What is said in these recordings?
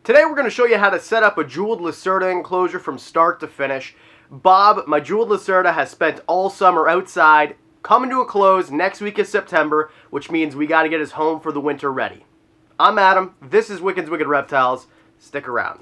Today we're going to show you how to set up a jeweled Lacerta enclosure from start to finish. Bob, my jeweled Lacerta, has spent all summer outside, coming to a close next week is September, which means we got to get his home for the winter ready. I'm Adam, this is Wicked's Wicked Reptiles, stick around.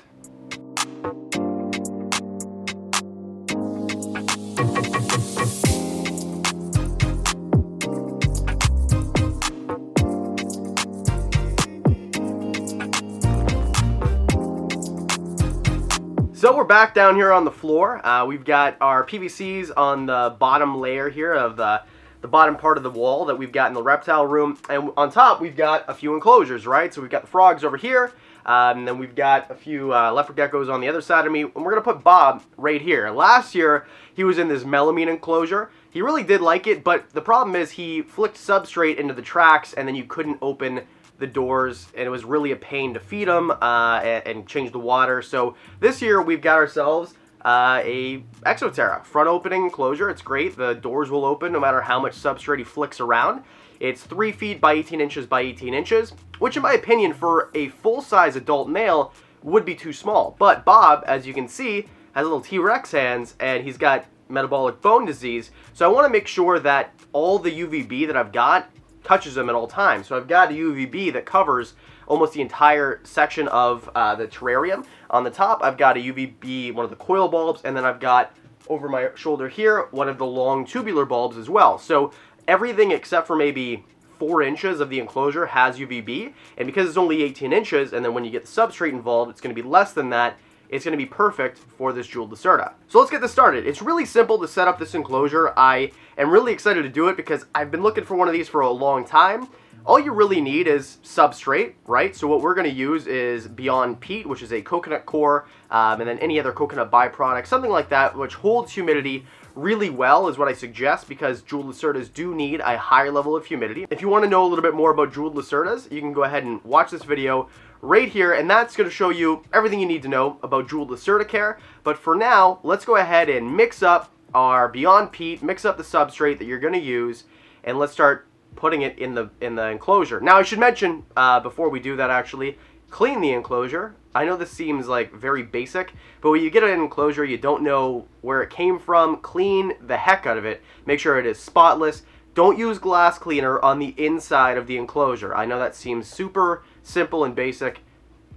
So we're back down here on the floor. We've got our PVCs on the bottom layer here of the bottom part of the wall that we've got in the reptile room. And on top, we've got a few enclosures, right? So we've got the frogs over here, and then we've got a few leopard geckos on the other side of me. And we're going to put Bob right here. Last year, he was in this melamine enclosure. He really did like it, but the problem is he flicked substrate into the tracks, and then you couldn't open the doors, and it was really a pain to feed them and change the water. So this year we've got ourselves a Exoterra front opening enclosure. It's great. The doors will open no matter how much substrate he flicks around. It's 3 feet by 18 inches by 18 inches, which in my opinion for a full-size adult male would be too small. But Bob, as you can see, has little T-Rex hands, and he's got metabolic bone disease. So I want to make sure that all the UVB that I've got touches them at all times. So I've got a UVB that covers almost the entire section of the terrarium. On the top, I've got a UVB, one of the coil bulbs, and then I've got over my shoulder here one of the long tubular bulbs as well. So everything except for maybe 4 inches of the enclosure has UVB, and because it's only 18 inches, and then when you get the substrate involved, it's going to be less than that. It's going to be perfect for this jeweled Lacerta. So let's get this started. It's really simple to set up this enclosure. I am really excited to do it because I've been looking for one of these for a long time. All you really need is substrate, right? So what we're going to use is Beyond Peat, which is a coconut core, and then any other coconut byproduct, something like that, which holds humidity really well is what I suggest, because jeweled Lacertas do need a higher level of humidity. If you want to know a little bit more about jeweled Lacertas, you can go ahead and watch this video right here, and that's going to show you everything you need to know about jeweled Lacerta care. But for now, let's go ahead and mix up our Beyond Peat, mix up the substrate that you're going to use, and let's start putting it in the enclosure. Now I should mention before we do that, actually, clean the enclosure. I know this seems like very basic, but when you get an enclosure you don't know where it came from, clean the heck out of it. Make sure it is spotless. Don't use glass cleaner on the inside of the enclosure. I know that seems super simple and basic.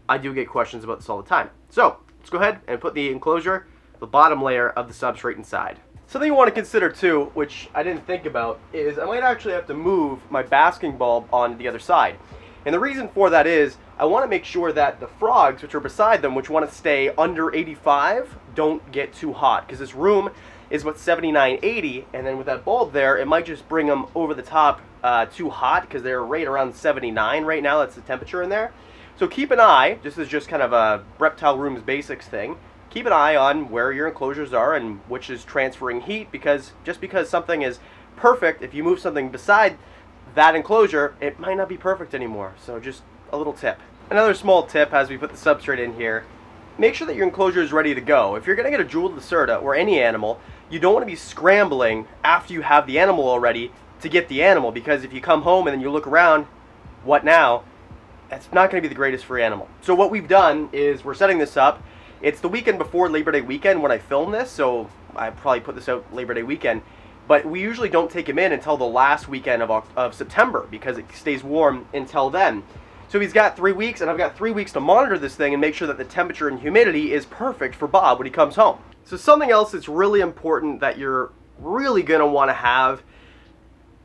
I do get questions about this all the time. So let's go ahead and put the enclosure, the bottom layer of the substrate inside. Something you want to consider too, which I didn't think about, is I might actually have to move my basking bulb on the other side. And the reason for that is I want to make sure that the frogs, which are beside them, which want to stay under 85, don't get too hot. Because this room is what, 79, 80, and then with that bulb there, it might just bring them over the top too hot, because they're right around 79 right now. That's the temperature in there. So keep an eye, this is just kind of a reptile room's basics thing. Keep an eye on where your enclosures are and which is transferring heat, because just because something is perfect, if you move something beside that enclosure, it might not be perfect anymore. So just a little tip. Another small tip as we put the substrate in here, make sure that your enclosure is ready to go. If you're going to get a jeweled Lacerta or any animal, you don't want to be scrambling after you have the animal already to get the animal, because if you come home and then you look around, what now? That's not going to be the greatest for your animal. So what we've done is we're setting this up. It's the weekend before Labor Day weekend when I film this, so I probably put this out Labor Day weekend. But we usually don't take him in until the last weekend of September, because it stays warm until then. So he's got 3 weeks, and I've got 3 weeks to monitor this thing and make sure that the temperature and humidity is perfect for Bob when he comes home. So something else that's really important that you're really going to want to have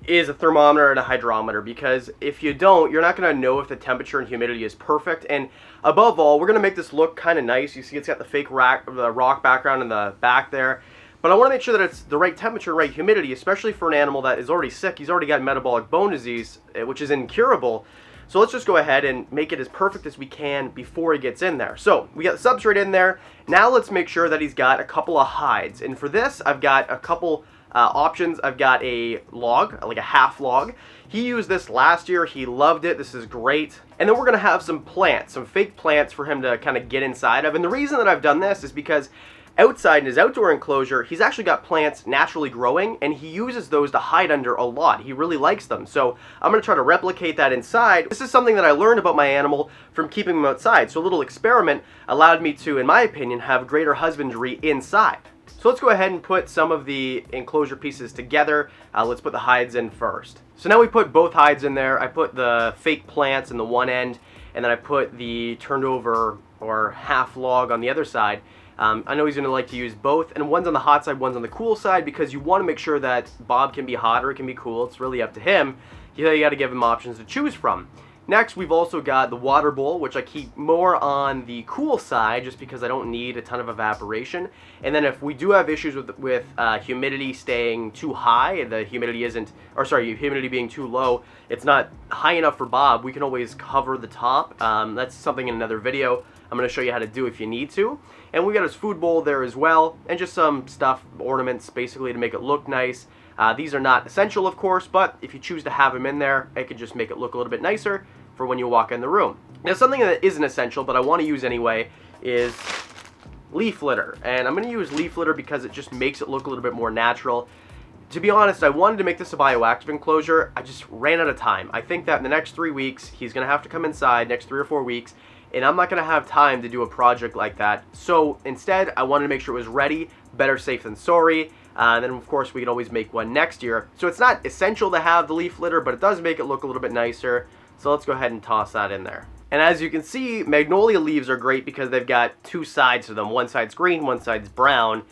is a thermometer and a hydrometer, because if you don't, you're not going to know if the temperature and humidity is perfect. And above all, we're going to make this look kind of nice. You see it's got the fake rock background in the back there. But I want to make sure that it's the right temperature, right humidity, especially for an animal that is already sick. He's already got metabolic bone disease, which is incurable. So let's just go ahead and make it as perfect as we can before he gets in there. So we got the substrate in there. Now let's make sure that he's got a couple of hides. And for this, I've got a couple options. I've got a log, like a half log. He used this last year. He loved it. This is great. And then we're going to have some plants, some fake plants for him to kind of get inside of. And the reason that I've done this is because Outside in his outdoor enclosure, he's actually got plants naturally growing, and he uses those to hide under a lot. He really likes them. So I'm going to try to replicate that inside. This is something that I learned about my animal from keeping him outside. So a little experiment allowed me to, in my opinion, have greater husbandry inside. So let's go ahead and put some of the enclosure pieces together. Let's put the hides in first. So now we put both hides in there. I put the fake plants in the one end, and then I put the turned over or half log on the other side. I know he's going to like to use both, and one's on the hot side, one's on the cool side, because you want to make sure that Bob can be hot or it can be cool. It's really up to him. You got to give him options to choose from. Next, we've also got the water bowl, which I keep more on the cool side just because I don't need a ton of evaporation. And then if we do have issues with humidity staying too high, the humidity humidity being too low, it's not high enough for Bob, we can always cover the top. That's something in another video I'm going to show you how to do if you need to. And we got his food bowl there as well, and just some stuff, ornaments, basically to make it look nice. These are not essential, of course, but if you choose to have them in there, it can just make it look a little bit nicer for when you walk in the room. Now, something that isn't essential, but I want to use anyway, is leaf litter. And I'm going to use leaf litter because it just makes it look a little bit more natural. To be honest, I wanted to make this a bioactive enclosure. I just ran out of time. I think that in the next 3 weeks, he's going to have to come inside, next 3 or 4 weeks, and I'm not going to have time to do a project like that. So instead, I wanted to make sure it was ready, better safe than sorry. And then, of course, we can always make one next year. So it's not essential to have the leaf litter, but it does make it look a little bit nicer. So let's go ahead and toss that in there. And as you can see, magnolia leaves are great because they've got two sides to them. One side's green, one side's brown.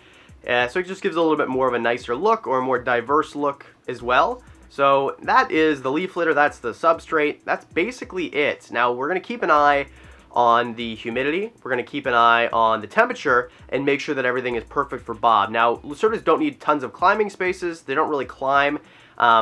So it just gives a little bit more of a nicer look, or a more diverse look as well. So that is the leaf litter, that's the substrate. That's basically it. Now we're going to keep an eye on the humidity. We're going to keep an eye on the temperature and make sure that everything is perfect for Bob. Now, Lacertas don't need tons of climbing spaces. They don't really climb.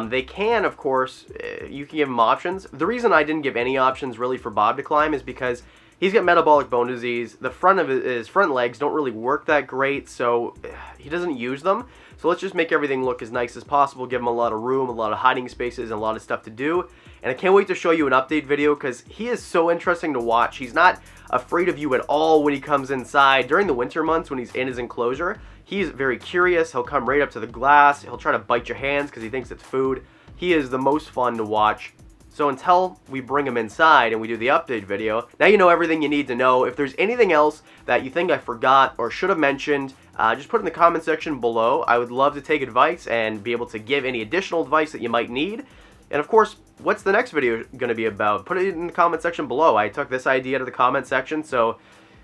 They can, of course, you can give them options. The reason I didn't give any options really for Bob to climb is because he's got metabolic bone disease. The front of his front legs don't really work that great, so he doesn't use them. So let's just make everything look as nice as possible, give him a lot of room, a lot of hiding spaces, and a lot of stuff to do. And I can't wait to show you an update video because he is so interesting to watch. He's not afraid of you at all when he comes inside. During the winter months when he's in his enclosure, he's very curious. He'll come right up to the glass. He'll try to bite your hands because he thinks it's food. He is the most fun to watch. So until we bring him inside and we do the update video, now you know everything you need to know. If there's anything else that you think I forgot or should have mentioned, just put it in the comment section below. I would love to take advice and be able to give any additional advice that you might need. And of course, what's the next video going to be about? Put it in the comment section below. I took this idea to the comment section, so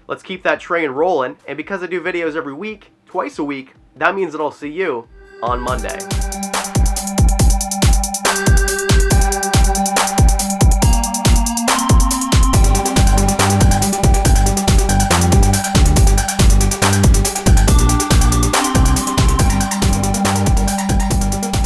let's keep that train rolling. And because I do videos every week, twice a week, that means that I'll see you on Monday.